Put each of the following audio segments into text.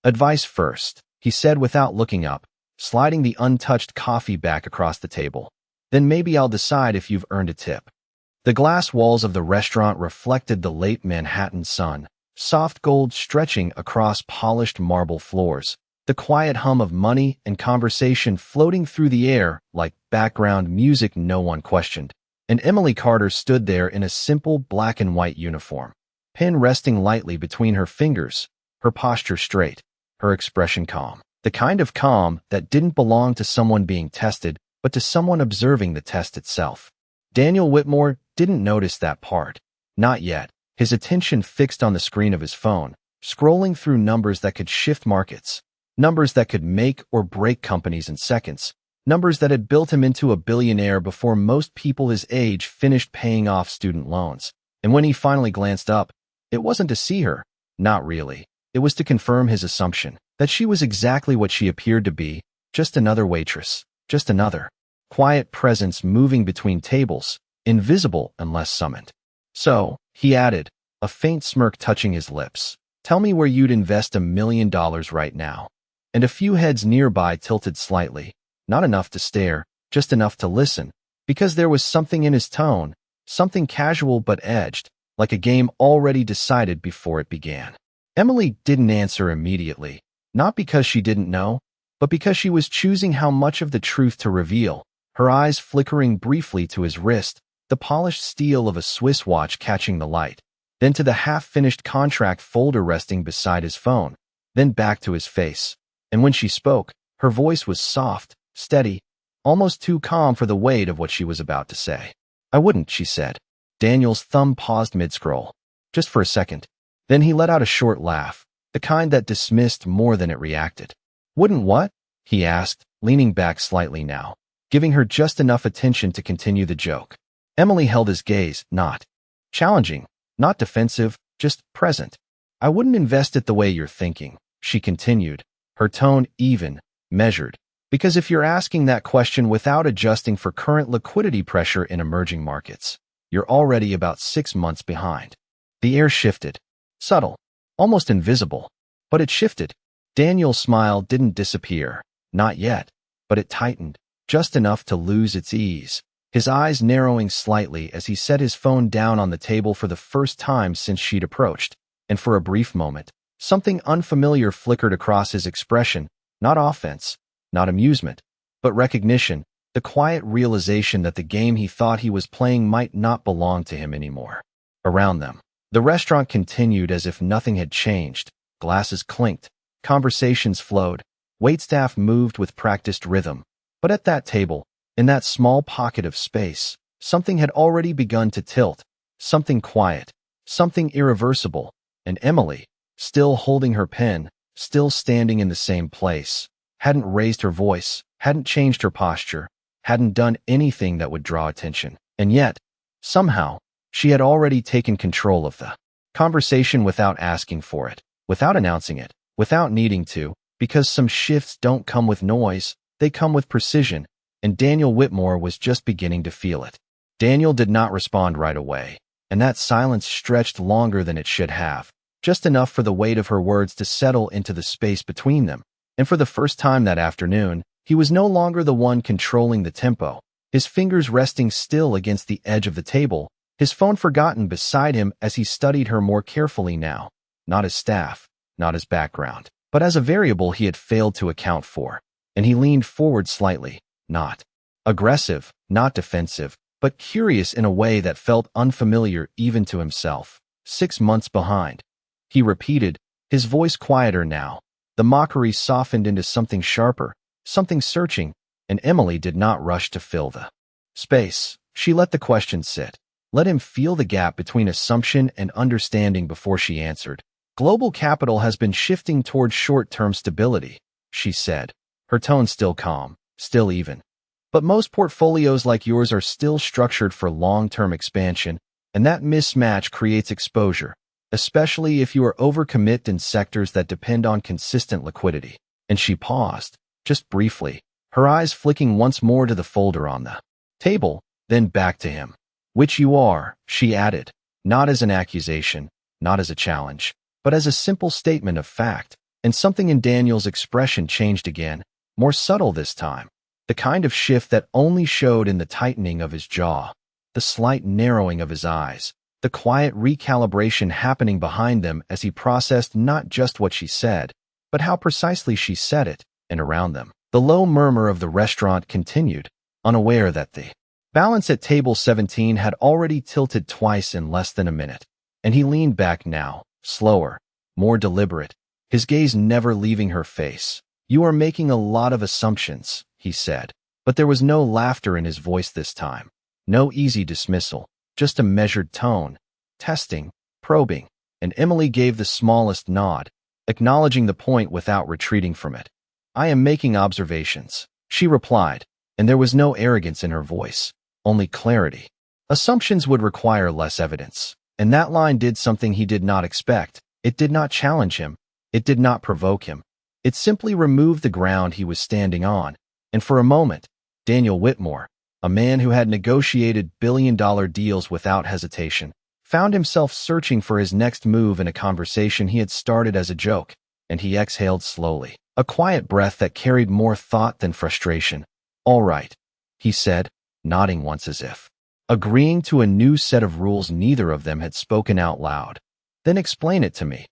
Advice first, he said without looking up, sliding the untouched coffee back across the table. Then maybe I'll decide if you've earned a tip. The glass walls of the restaurant reflected the late Manhattan sun, soft gold stretching across polished marble floors, the quiet hum of money and conversation floating through the air like background music no one questioned. And Emily Carter stood there in a simple black and white uniform, pen resting lightly between her fingers, her posture straight, her expression calm. The kind of calm that didn't belong to someone being tested, but to someone observing the test itself. Daniel Whitmore didn't notice that part. Not yet. His attention fixed on the screen of his phone, scrolling through numbers that could shift markets, numbers that could make or break companies in seconds, numbers that had built him into a billionaire before most people his age finished paying off student loans. And when he finally glanced up, it wasn't to see her. Not really. It was to confirm his assumption that she was exactly what she appeared to be, just another waitress, just another quiet presence moving between tables, invisible unless summoned. So, he added, a faint smirk touching his lips, tell me where you'd invest $1 million right now. And a few heads nearby tilted slightly, not enough to stare, just enough to listen, because there was something in his tone, something casual but edged, like a game already decided before it began. Emily didn't answer immediately, not because she didn't know, but because she was choosing how much of the truth to reveal, her eyes flickering briefly to his wrist, the polished steel of a Swiss watch catching the light, then to the half-finished contract folder resting beside his phone, then back to his face. And when she spoke, her voice was soft, steady, almost too calm for the weight of what she was about to say. I wouldn't, she said. Daniel's thumb paused mid-scroll, just for a second. Then he let out a short laugh, the kind that dismissed more than it reacted. Wouldn't what? He asked, leaning back slightly now, giving her just enough attention to continue the joke. Emily held his gaze, not challenging, not defensive, just present. I wouldn't invest it the way you're thinking, she continued, her tone even, measured. Because if you're asking that question without adjusting for current liquidity pressure in emerging markets, you're already about 6 months behind. The air shifted. Subtle, almost invisible, but it shifted. Daniel's smile didn't disappear, not yet, but it tightened, just enough to lose its ease, his eyes narrowing slightly as he set his phone down on the table for the first time since she'd approached, and for a brief moment, something unfamiliar flickered across his expression, not offense, not amusement, but recognition, the quiet realization that the game he thought he was playing might not belong to him anymore. Around them, the restaurant continued as if nothing had changed. Glasses clinked, conversations flowed, waitstaff moved with practiced rhythm. But at that table, in that small pocket of space, something had already begun to tilt, something quiet, something irreversible, and Emily, still holding her pen, still standing in the same place, hadn't raised her voice, hadn't changed her posture, hadn't done anything that would draw attention. And yet, somehow, she had already taken control of the conversation without asking for it, without announcing it, without needing to, because some shifts don't come with noise, they come with precision, and Daniel Whitmore was just beginning to feel it. Daniel did not respond right away, and that silence stretched longer than it should have, just enough for the weight of her words to settle into the space between them. And for the first time that afternoon, he was no longer the one controlling the tempo, his fingers resting still against the edge of the table, his phone forgotten beside him as he studied her more carefully now, not as staff, not as background, but as a variable he had failed to account for. And he leaned forward slightly, not aggressive, not defensive, but curious in a way that felt unfamiliar even to himself. 6 months behind. He repeated, his voice quieter now. The mockery softened into something sharper, something searching, and Emily did not rush to fill the space. She let the question sit. Let him feel the gap between assumption and understanding before she answered. Global capital has been shifting towards short-term stability, she said, her tone still calm, still even. But most portfolios like yours are still structured for long-term expansion, and that mismatch creates exposure, especially if you are overcommit in sectors that depend on consistent liquidity. And she paused, just briefly, her eyes flicking once more to the folder on the table, then back to him. Which you are, she added, not as an accusation, not as a challenge, but as a simple statement of fact. and something in Daniel's expression changed again, more subtle this time. The kind of shift that only showed in the tightening of his jaw, the slight narrowing of his eyes, the quiet recalibration happening behind them as he processed not just what she said, but how precisely she said it, and around them. The low murmur of the restaurant continued, unaware that the balance at table 17 had already tilted twice in less than a minute, and he leaned back now, slower, more deliberate, his gaze never leaving her face. "You are making a lot of assumptions," he said, but there was no laughter in his voice this time, no easy dismissal, just a measured tone, testing, probing, and Emily gave the smallest nod, acknowledging the point without retreating from it. "I am making observations," she replied, and there was no arrogance in her voice, only clarity. Assumptions would require less evidence, and that line did something he did not expect. It did not challenge him. It did not provoke him. It simply removed the ground he was standing on, and for a moment, Daniel Whitmore, a man who had negotiated billion-dollar deals without hesitation, found himself searching for his next move in a conversation he had started as a joke, and he exhaled slowly, a quiet breath that carried more thought than frustration. "All right," he said, nodding once as if agreeing to a new set of rules neither of them had spoken out loud. "Then explain it to me."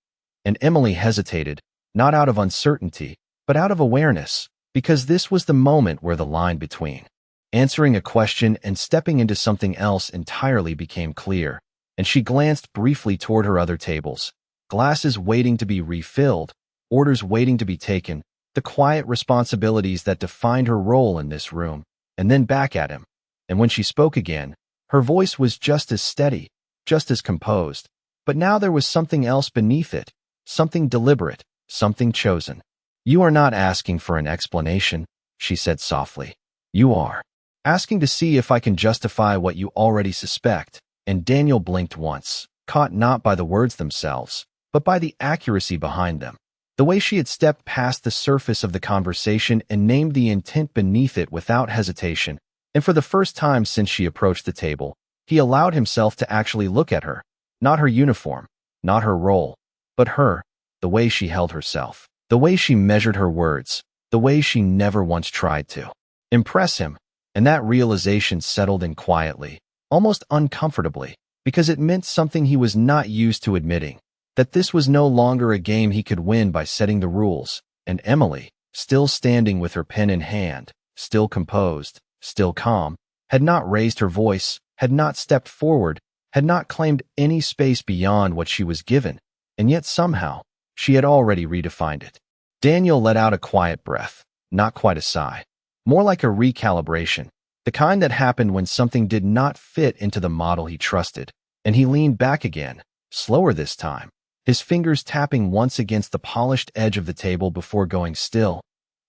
And Emily hesitated, not out of uncertainty, but out of awareness, because this was the moment where the line between answering a question and stepping into something else entirely became clear, and she glanced briefly toward her other tables, glasses waiting to be refilled, orders waiting to be taken, the quiet responsibilities that defined her role in this room, and then back at him. And when she spoke again, her voice was just as steady, just as composed, but now there was something else beneath it, something deliberate, something chosen. "You are not asking for an explanation," she said softly. "You are asking to see if I can justify what you already suspect." And Daniel blinked once, caught not by the words themselves, but by the accuracy behind them. The way she had stepped past the surface of the conversation and named the intent beneath it without hesitation, and for the first time since she approached the table, he allowed himself to actually look at her, not her uniform, not her role, but her, the way she held herself, the way she measured her words, the way she never once tried to impress him. And that realization settled in quietly, almost uncomfortably, because it meant something he was not used to admitting, that this was no longer a game he could win by setting the rules, and Emily, still standing with her pen in hand, still composed, still calm, had not raised her voice, had not stepped forward, had not claimed any space beyond what she was given, and yet somehow, she had already redefined it. Daniel let out a quiet breath, not quite a sigh, more like a recalibration, the kind that happened when something did not fit into the model he trusted, and he leaned back again, slower this time, his fingers tapping once against the polished edge of the table before going still.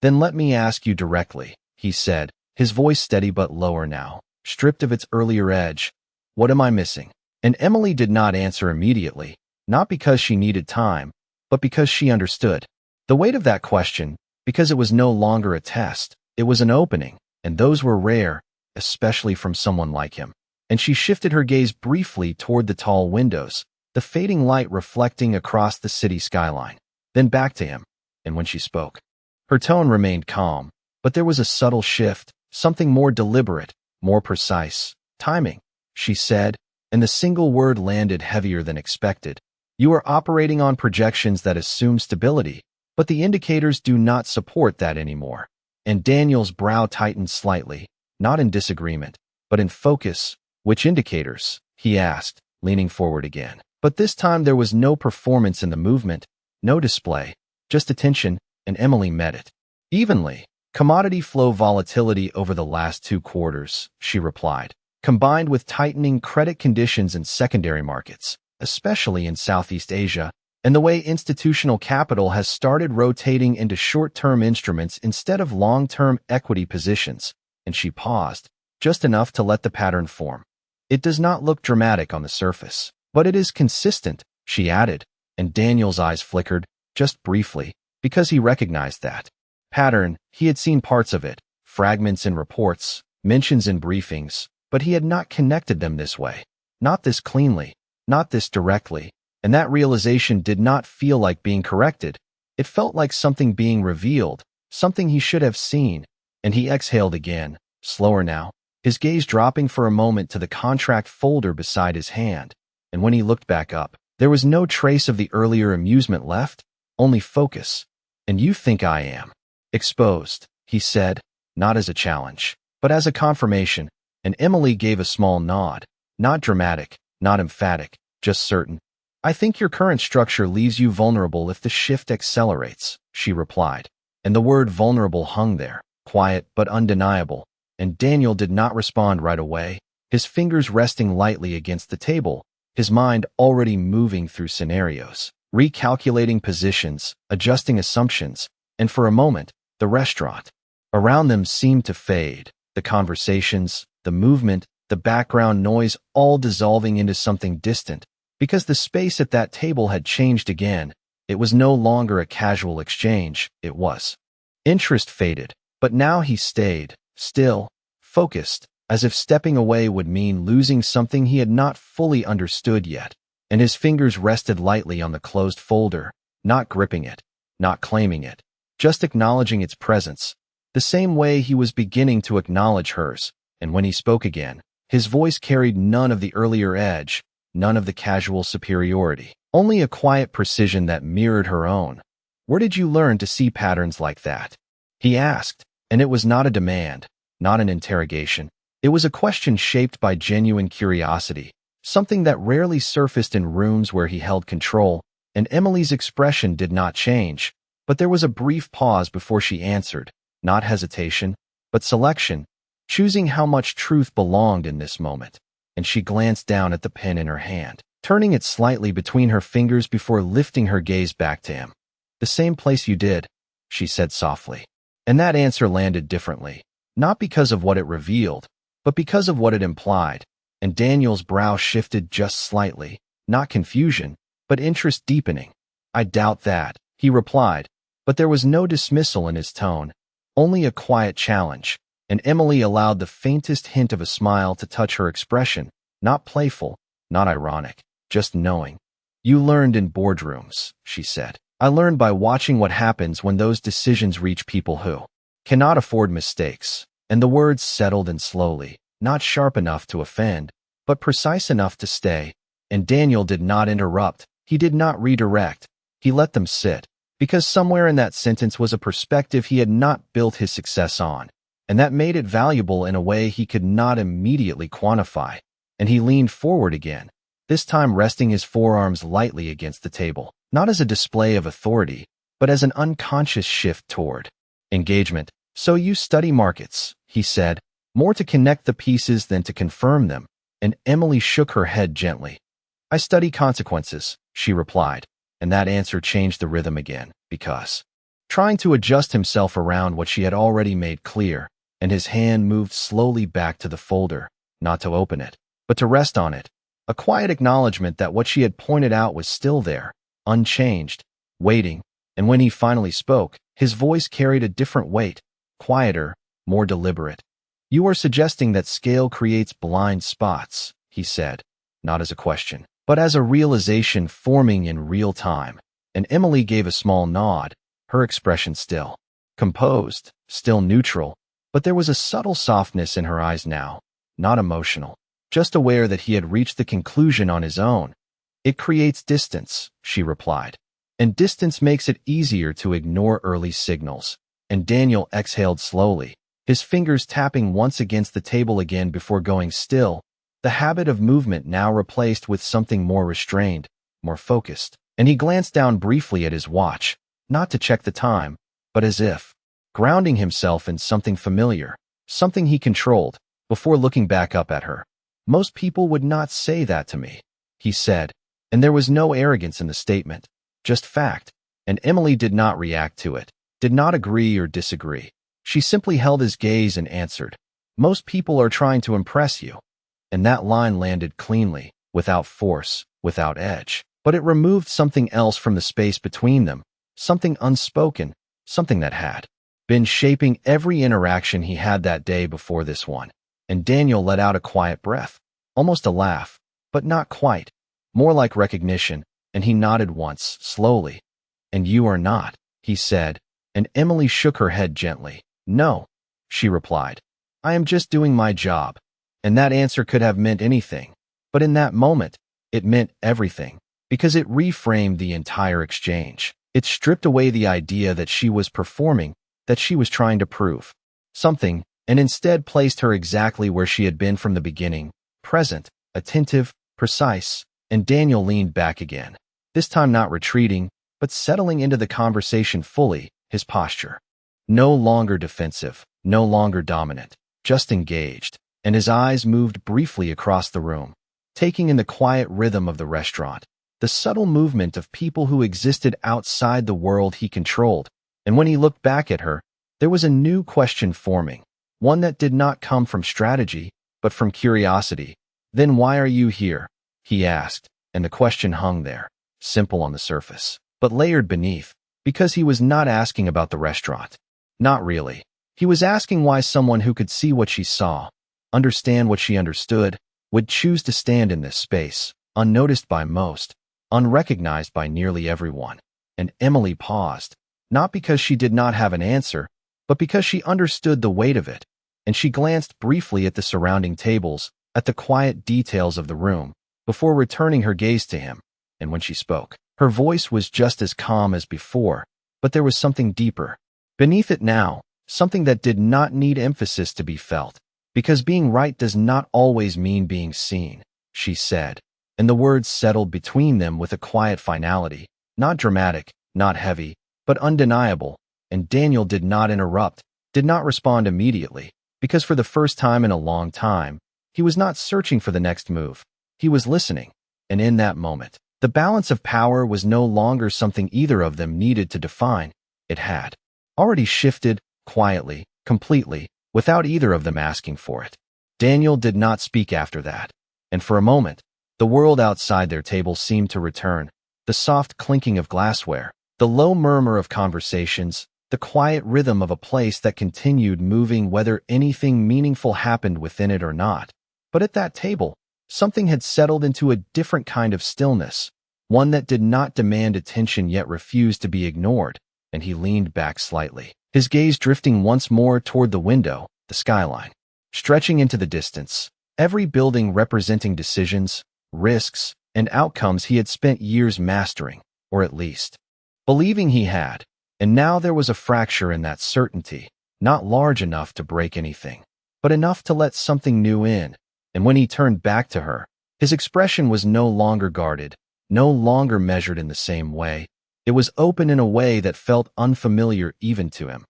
"Then let me ask you directly," he said, his voice steady but lower now, stripped of its earlier edge. "What am I missing?" And Emily did not answer immediately, not because she needed time, but because she understood the weight of that question, because it was no longer a test, it was an opening, and those were rare, especially from someone like him. And she shifted her gaze briefly toward the tall windows, the fading light reflecting across the city skyline, then back to him, and when she spoke, her tone remained calm, but there was a subtle shift, something more deliberate, more precise. "Timing," she said, and the single word landed heavier than expected. "You are operating on projections that assume stability, but the indicators do not support that anymore." And Daniel's brow tightened slightly, not in disagreement, but in focus. "Which indicators?" he asked, leaning forward again. But this time there was no performance in the movement, no display, just attention, and Emily met it evenly. "Commodity flow volatility over the last 2 quarters, she replied, "combined with tightening credit conditions in secondary markets, especially in Southeast Asia, and the way institutional capital has started rotating into short-term instruments instead of long-term equity positions." And she paused, just enough to let the pattern form. "It does not look dramatic on the surface, but it is consistent," she added, and Daniel's eyes flickered, just briefly, because he recognized that pattern. He had seen parts of it, fragments in reports, mentions in briefings, but he had not connected them this way, not this cleanly, not this directly, and that realization did not feel like being corrected. It felt like something being revealed, something he should have seen, and he exhaled again, slower now, his gaze dropping for a moment to the contract folder beside his hand. And when he looked back up, there was no trace of the earlier amusement left, only focus. "And you think I am exposed," he said, not as a challenge, but as a confirmation, and Emily gave a small nod, not dramatic, not emphatic, just certain. "I think your current structure leaves you vulnerable if the shift accelerates," she replied, and the word vulnerable hung there, quiet but undeniable, and Daniel did not respond right away, his fingers resting lightly against the table, his mind already moving through scenarios, recalculating positions, adjusting assumptions, and for a moment, the restaurant around them seemed to fade, the conversations, the movement, the background noise all dissolving into something distant, because the space at that table had changed again. It was no longer a casual exchange, it was. Interest faded, but now he stayed, still, focused, as if stepping away would mean losing something he had not fully understood yet, and his fingers rested lightly on the closed folder, not gripping it, not claiming it, just acknowledging its presence, the same way he was beginning to acknowledge hers. And when he spoke again, his voice carried none of the earlier edge, none of the casual superiority, only a quiet precision that mirrored her own. "Where did you learn to see patterns like that?" he asked, and it was not a demand, not an interrogation. It was a question shaped by genuine curiosity, something that rarely surfaced in rooms where he held control, and Emily's expression did not change, but there was a brief pause before she answered, not hesitation, but selection, choosing how much truth belonged in this moment, and she glanced down at the pen in her hand, turning it slightly between her fingers before lifting her gaze back to him. "The same place you did," she said softly. And that answer landed differently, not because of what it revealed, but because of what it implied, and Daniel's brow shifted just slightly, not confusion, but interest deepening. "I doubt that," he replied, but there was no dismissal in his tone, only a quiet challenge, and Emily allowed the faintest hint of a smile to touch her expression, not playful, not ironic, just knowing. "You learned in boardrooms," she said. "I learned by watching what happens when those decisions reach people who cannot afford mistakes." And the words settled in slowly, not sharp enough to offend, but precise enough to stay. And Daniel did not interrupt, he did not redirect, he let them sit, because somewhere in that sentence was a perspective he had not built his success on, and that made it valuable in a way he could not immediately quantify. And he leaned forward again, this time resting his forearms lightly against the table, not as a display of authority, but as an unconscious shift toward engagement. "So you study markets," he said, more to connect the pieces than to confirm them, and Emily shook her head gently. "I study consequences," she replied, and that answer changed the rhythm again, because trying to adjust himself around what she had already made clear, and his hand moved slowly back to the folder, not to open it, but to rest on it, a quiet acknowledgement that what she had pointed out was still there, unchanged, waiting, and when he finally spoke, his voice carried a different weight, quieter, more deliberate. "You are suggesting that scale creates blind spots," he said, not as a question, but as a realization forming in real time, and Emily gave a small nod, her expression still composed, still neutral, but there was a subtle softness in her eyes now, not emotional, just aware that he had reached the conclusion on his own. "It creates distance," she replied, "and distance makes it easier to ignore early signals." And Daniel exhaled slowly, his fingers tapping once against the table again before going still, the habit of movement now replaced with something more restrained, more focused. And he glanced down briefly at his watch, not to check the time, but as if grounding himself in something familiar, something he controlled, before looking back up at her. "Most people would not say that to me," he said, and there was no arrogance in the statement, just fact, and Emily did not react to it, did not agree or disagree. She simply held his gaze and answered, "Most people are trying to impress you." And that line landed cleanly, without force, without edge, but it removed something else from the space between them, something unspoken, something that had been shaping every interaction he had that day before this one. And Daniel let out a quiet breath, almost a laugh, but not quite, more like recognition, and he nodded once, slowly. "And you are not he said, and Emily shook her head gently. No, she replied. I am just doing my job. And that answer could have meant anything. But in that moment, it meant everything, because it reframed the entire exchange. It stripped away the idea that she was performing, that she was trying to prove something, and instead placed her exactly where she had been from the beginning, present, attentive, precise, and Daniel leaned back again, this time not retreating, but settling into the conversation fully, his posture. No longer defensive, no longer dominant, just engaged, and his eyes moved briefly across the room, taking in the quiet rhythm of the restaurant, the subtle movement of people who existed outside the world he controlled. And when he looked back at her, there was a new question forming, one that did not come from strategy, but from curiosity. Then why are you here? He asked, and the question hung there, simple on the surface, but layered beneath, because he was not asking about the restaurant. Not really. He was asking why someone who could see what she saw, understand what she understood, would choose to stand in this space, unnoticed by most, unrecognized by nearly everyone. And Emily paused, not because she did not have an answer, but because she understood the weight of it, and she glanced briefly at the surrounding tables, at the quiet details of the room, before returning her gaze to him. And when she spoke, her voice was just as calm as before, but there was something deeper beneath it now, something that did not need emphasis to be felt, because being right does not always mean being seen, she said, and the words settled between them with a quiet finality, not dramatic, not heavy, but undeniable, and Daniel did not interrupt, did not respond immediately, because for the first time in a long time, he was not searching for the next move. He was listening, and in that moment, the balance of power was no longer something either of them needed to define. It had already shifted, quietly, completely, without either of them asking for it. Daniel did not speak after that, and for a moment, the world outside their table seemed to return, the soft clinking of glassware, the low murmur of conversations, the quiet rhythm of a place that continued moving whether anything meaningful happened within it or not. But at that table, something had settled into a different kind of stillness, one that did not demand attention yet refused to be ignored, and he leaned back slightly, his gaze drifting once more toward the window, the skyline, stretching into the distance, every building representing decisions, risks, and outcomes he had spent years mastering, or at least believing he had. And now there was a fracture in that certainty, not large enough to break anything, but enough to let something new in. And when he turned back to her, his expression was no longer guarded, no longer measured in the same way. It was open in a way that felt unfamiliar even to him.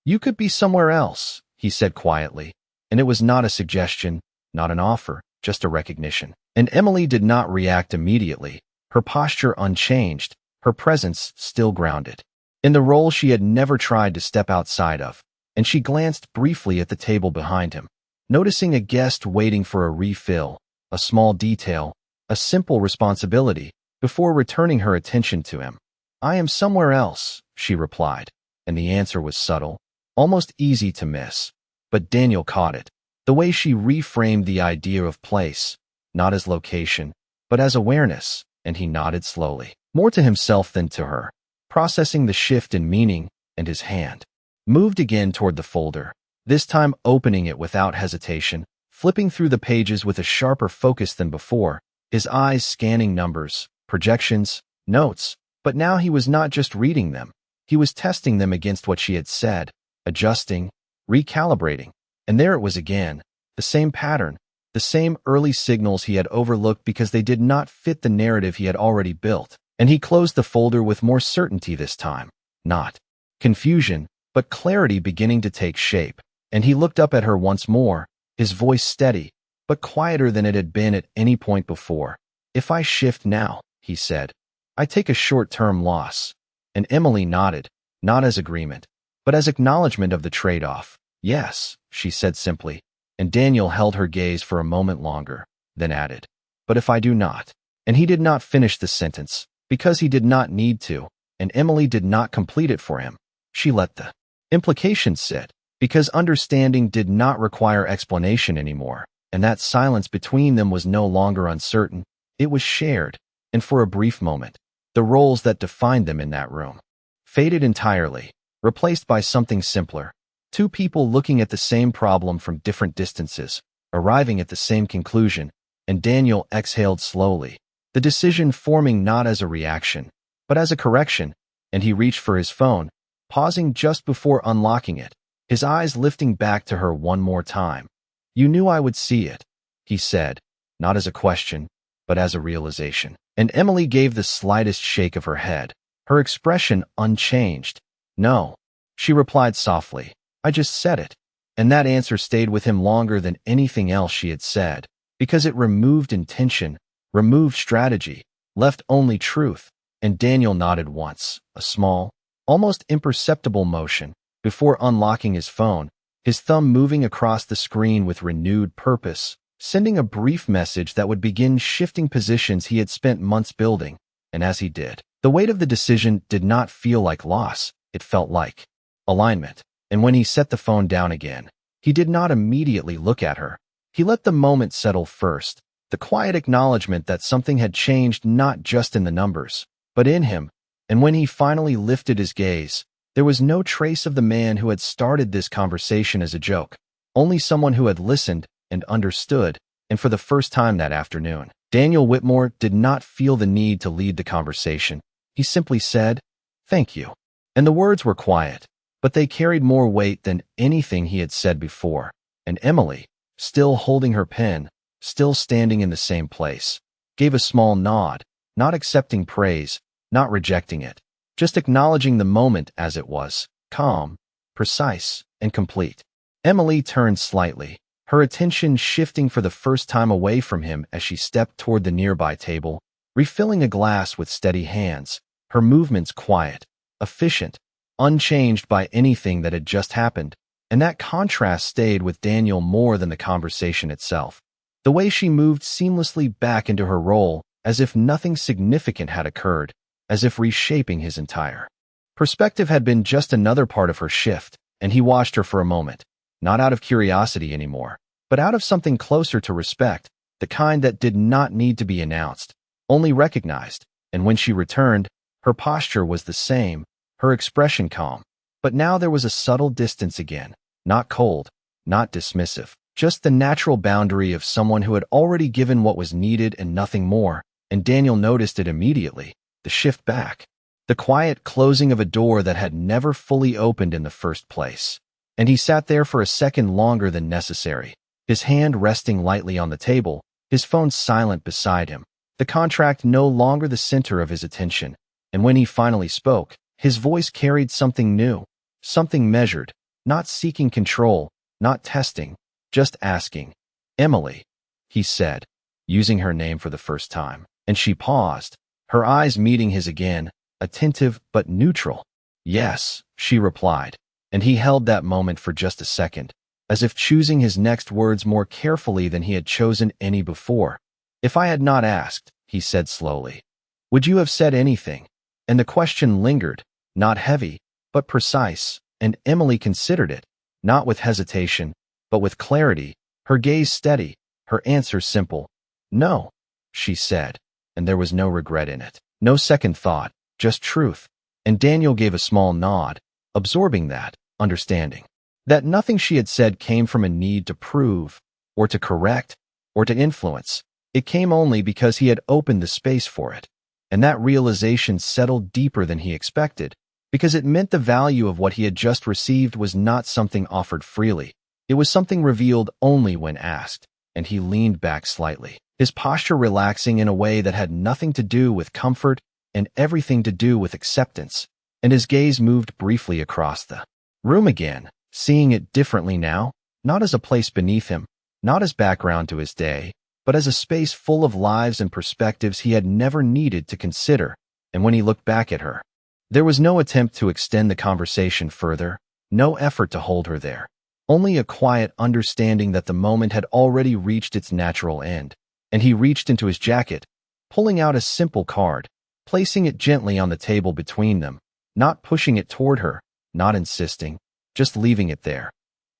You could be somewhere else, he said quietly, and it was not a suggestion, not an offer, just a recognition. And Emily did not react immediately, her posture unchanged, her presence still grounded in the role she had never tried to step outside of, and she glanced briefly at the table behind him, noticing a guest waiting for a refill, a small detail, a simple responsibility, before returning her attention to him. I am somewhere else, she replied, and the answer was subtle, almost easy to miss. But Daniel caught it, the way she reframed the idea of place, not as location, but as awareness, and he nodded slowly, more to himself than to her, processing the shift in meaning, and his hand moved again toward the folder, this time opening it without hesitation, flipping through the pages with a sharper focus than before, his eyes scanning numbers, projections, notes. But now he was not just reading them, he was testing them against what she had said, adjusting, recalibrating. And there it was again, the same pattern, the same early signals he had overlooked because they did not fit the narrative he had already built. And he closed the folder with more certainty this time, not confusion, but clarity beginning to take shape. And he looked up at her once more, his voice steady, but quieter than it had been at any point before. If I shift now, he said, I take a short-term loss. And Emily nodded, not as agreement, but as acknowledgement of the trade-off. Yes, she said simply, and Daniel held her gaze for a moment longer, then added, but if I do not. And he did not finish the sentence, because he did not need to, and Emily did not complete it for him. She let the implication sit, because understanding did not require explanation anymore, and that silence between them was no longer uncertain, it was shared, and for a brief moment, the roles that defined them in that room faded entirely, replaced by something simpler. Two people looking at the same problem from different distances, arriving at the same conclusion, and Daniel exhaled slowly, the decision forming not as a reaction, but as a correction, and he reached for his phone, pausing just before unlocking it, his eyes lifting back to her one more time. "You knew I would see it," he said, not as a question, but as a realization. And Emily gave the slightest shake of her head, her expression unchanged. "No," she replied softly, "I just said it." And that answer stayed with him longer than anything else she had said, because it removed intention, removed strategy, left only truth. And Daniel nodded once, a small, almost imperceptible motion, before unlocking his phone, his thumb moving across the screen with renewed purpose, sending a brief message that would begin shifting positions he had spent months building. And as he did, the weight of the decision did not feel like loss, it felt like alignment. And when he set the phone down again, he did not immediately look at her. He let the moment settle first, the quiet acknowledgement that something had changed not just in the numbers, but in him. And when he finally lifted his gaze, there was no trace of the man who had started this conversation as a joke, only someone who had listened and understood. And for the first time that afternoon, Daniel Whitmore did not feel the need to lead the conversation. He simply said, "Thank you." And the words were quiet, but they carried more weight than anything he had said before. And Emily, still holding her pen, still standing in the same place, gave a small nod, not accepting praise, not rejecting it, just acknowledging the moment as it was, calm, precise, and complete. Emily turned slightly, her attention shifting for the first time away from him as she stepped toward the nearby table, refilling a glass with steady hands, her movements quiet, efficient, unchanged by anything that had just happened. And that contrast stayed with Daniel more than the conversation itself. The way she moved seamlessly back into her role, as if nothing significant had occurred, as if reshaping his entire perspective had been just another part of her shift. And he watched her for a moment, not out of curiosity anymore, but out of something closer to respect, the kind that did not need to be announced, only recognized. And when she returned, her posture was the same, her expression calm. But now there was a subtle distance again, not cold, not dismissive, just the natural boundary of someone who had already given what was needed and nothing more. And Daniel noticed it immediately, the shift back, the quiet closing of a door that had never fully opened in the first place. And he sat there for a second longer than necessary, his hand resting lightly on the table, his phone silent beside him, the contract no longer the center of his attention. And when he finally spoke, his voice carried something new, something measured, not seeking control, not testing, just asking. "Emily," he said, using her name for the first time. And she paused, her eyes meeting his again, attentive but neutral. "Yes," she replied. And he held that moment for just a second, as if choosing his next words more carefully than he had chosen any before. "If I had not asked," he said slowly, "would you have said anything?" And the question lingered, not heavy, but precise. And Emily considered it, not with hesitation, but with clarity, her gaze steady, her answer simple. "No," she said, and there was no regret in it, no second thought, just truth. And Daniel gave a small nod, absorbing that, understanding that nothing she had said came from a need to prove, or to correct, or to influence. It came only because he had opened the space for it. And that realization settled deeper than he expected, because it meant the value of what he had just received was not something offered freely. It was something revealed only when asked. And he leaned back slightly, his posture relaxing in a way that had nothing to do with comfort and everything to do with acceptance. And his gaze moved briefly across the room again, seeing it differently now, not as a place beneath him, not as background to his day, but as a space full of lives and perspectives he had never needed to consider. And when he looked back at her, there was no attempt to extend the conversation further, no effort to hold her there. Only a quiet understanding that the moment had already reached its natural end. And he reached into his jacket, pulling out a simple card, placing it gently on the table between them, not pushing it toward her, not insisting, just leaving it there.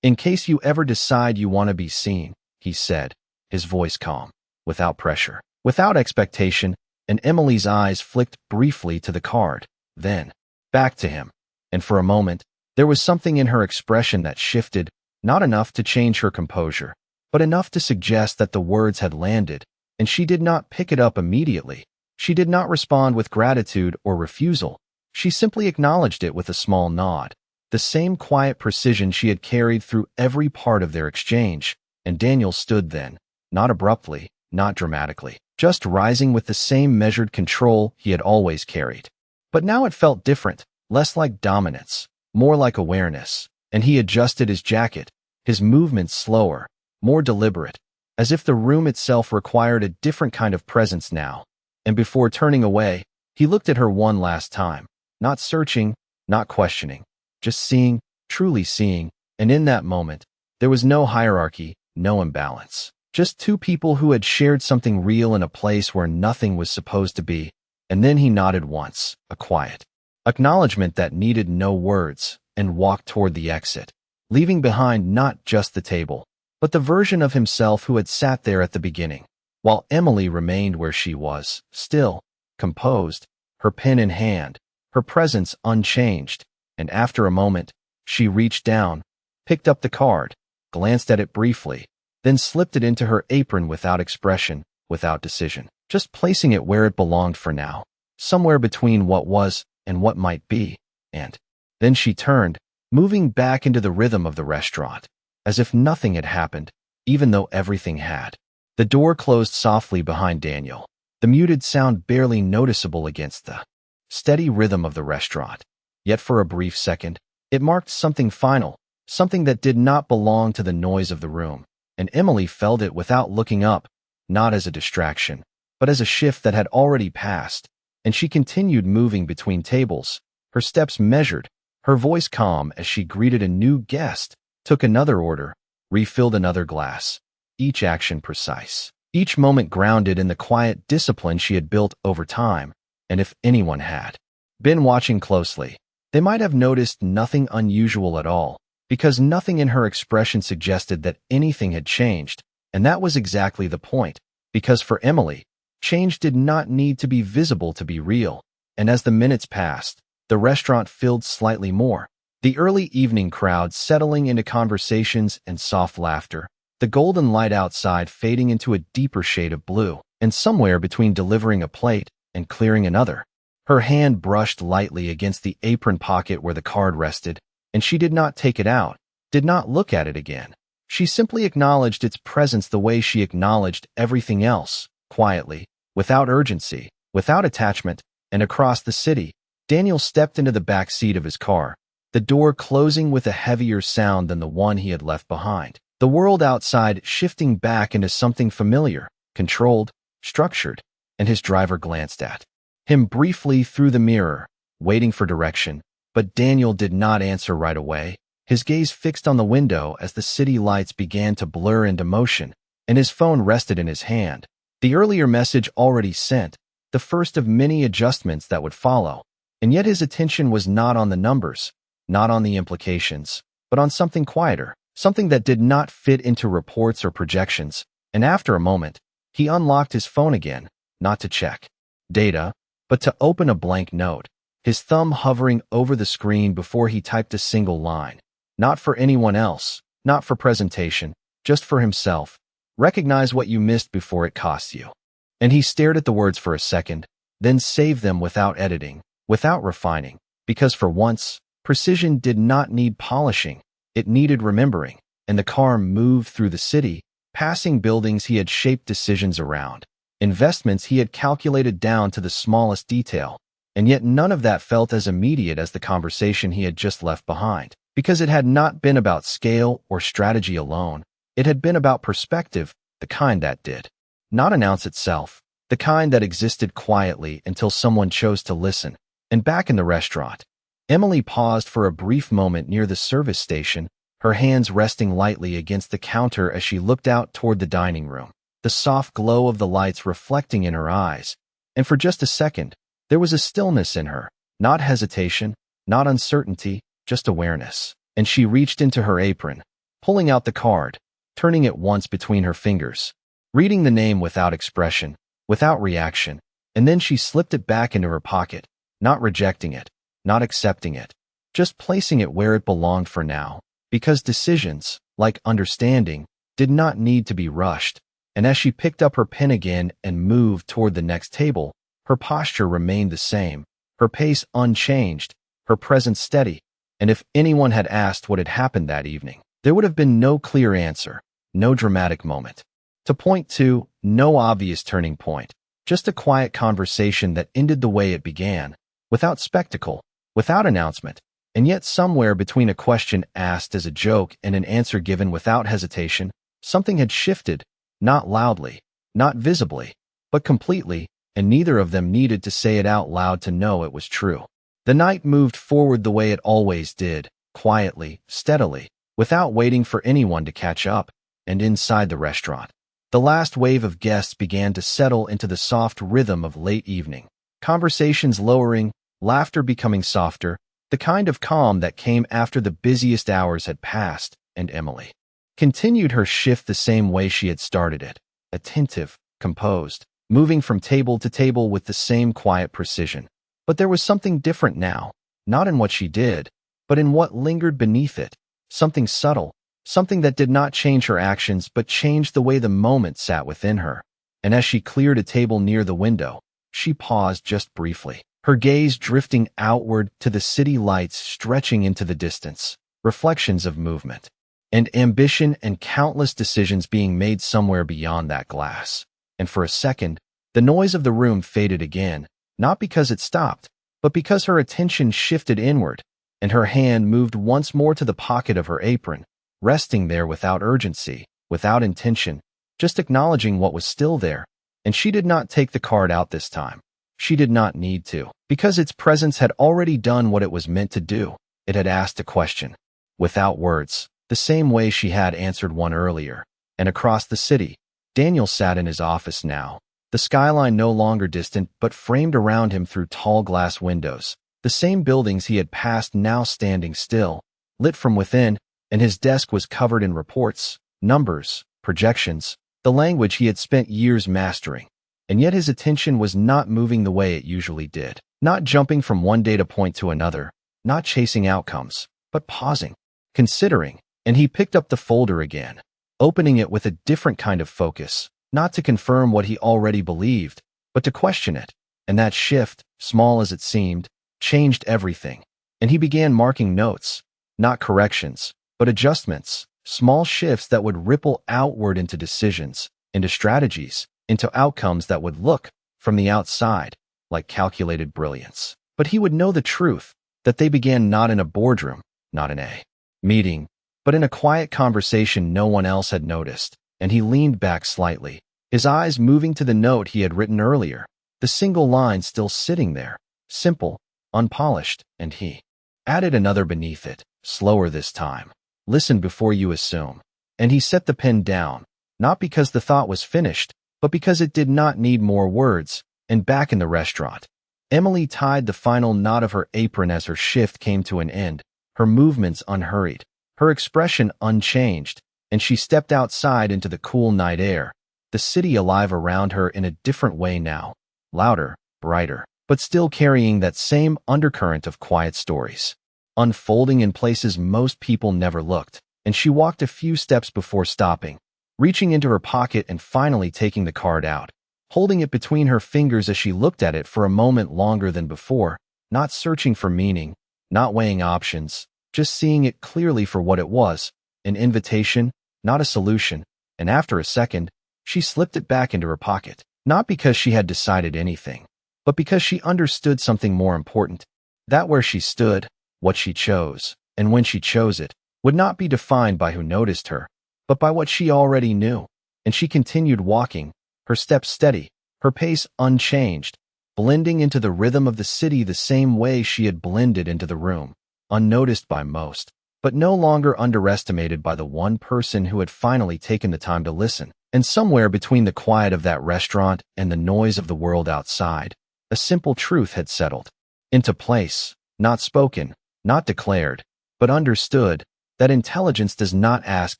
"In case you ever decide you want to be seen," he said, his voice calm, without pressure, without expectation. And Emily's eyes flicked briefly to the card, then back to him. And for a moment, there was something in her expression that shifted, not enough to change her composure, but enough to suggest that the words had landed, and she did not pick it up immediately. She did not respond with gratitude or refusal. She simply acknowledged it with a small nod, the same quiet precision she had carried through every part of their exchange. And Daniel stood then, not abruptly, not dramatically, just rising with the same measured control he had always carried. But now it felt different, less like dominance, more like awareness, and he adjusted his jacket, his movements slower, more deliberate, as if the room itself required a different kind of presence now. And before turning away, he looked at her one last time, not searching, not questioning, just seeing, truly seeing, and in that moment, there was no hierarchy, no imbalance. Just two people who had shared something real in a place where nothing was supposed to be. And then he nodded once, a quiet acknowledgement that needed no words, and walked toward the exit, leaving behind not just the table, but the version of himself who had sat there at the beginning, while Emily remained where she was, still, composed, her pen in hand, her presence unchanged. And after a moment, she reached down, picked up the card, glanced at it briefly, then slipped it into her apron without expression, without decision, just placing it where it belonged for now, somewhere between what was and what might be. And then she turned, moving back into the rhythm of the restaurant, as if nothing had happened, even though everything had. The door closed softly behind Daniel, the muted sound barely noticeable against the steady rhythm of the restaurant. Yet for a brief second, it marked something final, something that did not belong to the noise of the room, and Emily felt it without looking up, not as a distraction, but as a shift that had already passed, and she continued moving between tables, her steps measured, her voice calm as she greeted a new guest, took another order, refilled another glass, each action precise, each moment grounded in the quiet discipline she had built over time. And if anyone had been watching closely, they might have noticed nothing unusual at all, because nothing in her expression suggested that anything had changed, and that was exactly the point, because for Emily, change did not need to be visible to be real. And as the minutes passed, the restaurant filled slightly more, the early evening crowd settling into conversations and soft laughter, the golden light outside fading into a deeper shade of blue, and somewhere between delivering a plate and clearing another, her hand brushed lightly against the apron pocket where the card rested, and she did not take it out, did not look at it again. She simply acknowledged its presence the way she acknowledged everything else, quietly, without urgency, without attachment. And across the city, Daniel stepped into the back seat of his car, the door closing with a heavier sound than the one he had left behind. The world outside shifting back into something familiar, controlled, structured, and his driver glanced at him briefly through the mirror, waiting for direction, but Daniel did not answer right away, his gaze fixed on the window as the city lights began to blur into motion, and his phone rested in his hand, the earlier message already sent, the first of many adjustments that would follow. And yet his attention was not on the numbers, not on the implications, but on something quieter, something that did not fit into reports or projections. And after a moment, he unlocked his phone again, not to check data, but to open a blank note, his thumb hovering over the screen before he typed a single line. Not for anyone else, not for presentation, just for himself. Recognize what you missed before it costs you. And he stared at the words for a second, then saved them without editing, without refining, because for once, precision did not need polishing, it needed remembering. And the car moved through the city, passing buildings he had shaped decisions around, investments he had calculated down to the smallest detail, and yet none of that felt as immediate as the conversation he had just left behind, because it had not been about scale or strategy alone. It had been about perspective, the kind that did not announce itself, the kind that existed quietly until someone chose to listen. And back in the restaurant, Emily paused for a brief moment near the service station, her hands resting lightly against the counter as she looked out toward the dining room, the soft glow of the lights reflecting in her eyes. And for just a second, there was a stillness in her, not hesitation, not uncertainty, just awareness. And she reached into her apron, pulling out the card, turning it once between her fingers, reading the name without expression, without reaction, and then she slipped it back into her pocket, not rejecting it, not accepting it, just placing it where it belonged for now, because decisions, like understanding, did not need to be rushed. And as she picked up her pen again and moved toward the next table, her posture remained the same, her pace unchanged, her presence steady. And if anyone had asked what had happened that evening, there would have been no clear answer, no dramatic moment to point to, no obvious turning point, just a quiet conversation that ended the way it began, without spectacle, without announcement, and yet somewhere between a question asked as a joke and an answer given without hesitation, something had shifted, not loudly, not visibly, but completely, and neither of them needed to say it out loud to know it was true. The night moved forward the way it always did, quietly, steadily, without waiting for anyone to catch up, and inside the restaurant, the last wave of guests began to settle into the soft rhythm of late evening, conversations lowering, laughter becoming softer, the kind of calm that came after the busiest hours had passed, and Emily continued her shift the same way she had started it, attentive, composed, moving from table to table with the same quiet precision. But there was something different now, not in what she did, but in what lingered beneath it, something subtle, something that did not change her actions but changed the way the moment sat within her. And as she cleared a table near the window, she paused just briefly, her gaze drifting outward to the city lights stretching into the distance, reflections of movement and ambition and countless decisions being made somewhere beyond that glass. And for a second, the noise of the room faded again, not because it stopped, but because her attention shifted inward, and her hand moved once more to the pocket of her apron, resting there without urgency, without intention, just acknowledging what was still there. And she did not take the card out this time. She did not need to, because its presence had already done what it was meant to do. It had asked a question, without words, the same way she had answered one earlier. And across the city, Daniel sat in his office now, the skyline no longer distant but framed around him through tall glass windows, the same buildings he had passed now standing still, lit from within, and his desk was covered in reports, numbers, projections, the language he had spent years mastering. And yet his attention was not moving the way it usually did, not jumping from one data point to another, not chasing outcomes, but pausing, considering. And he picked up the folder again, opening it with a different kind of focus, not to confirm what he already believed, but to question it. And that shift, small as it seemed, changed everything. And he began marking notes, not corrections, but adjustments, small shifts that would ripple outward into decisions, into strategies, into outcomes that would look, from the outside, like calculated brilliance. But he would know the truth, that they began not in a boardroom, not in a meeting, but in a quiet conversation no one else had noticed. And he leaned back slightly, his eyes moving to the note he had written earlier, the single line still sitting there, simple, unpolished, and he added another beneath it, slower this time. Listen before you assume. And he set the pen down, not because the thought was finished, but because it did not need more words. And back in the restaurant, Emily tied the final knot of her apron as her shift came to an end, her movements unhurried, her expression unchanged, and she stepped outside into the cool night air, the city alive around her in a different way now, louder, brighter, but still carrying that same undercurrent of quiet stories, unfolding in places most people never looked. And she walked a few steps before stopping, reaching into her pocket and finally taking the card out, holding it between her fingers as she looked at it for a moment longer than before, not searching for meaning, not weighing options, just seeing it clearly for what it was, an invitation, not a solution. And after a second, she slipped it back into her pocket, not because she had decided anything, but because she understood something more important, that where she stood, what she chose, and when she chose it, would not be defined by who noticed her, but by what she already knew. And she continued walking, her steps steady, her pace unchanged, blending into the rhythm of the city the same way she had blended into the room, unnoticed by most, but no longer underestimated by the one person who had finally taken the time to listen. And somewhere between the quiet of that restaurant and the noise of the world outside, a simple truth had settled into place, not spoken, not declared, but understood, that intelligence does not ask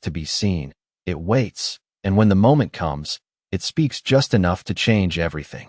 to be seen, it waits, and when the moment comes, it speaks just enough to change everything.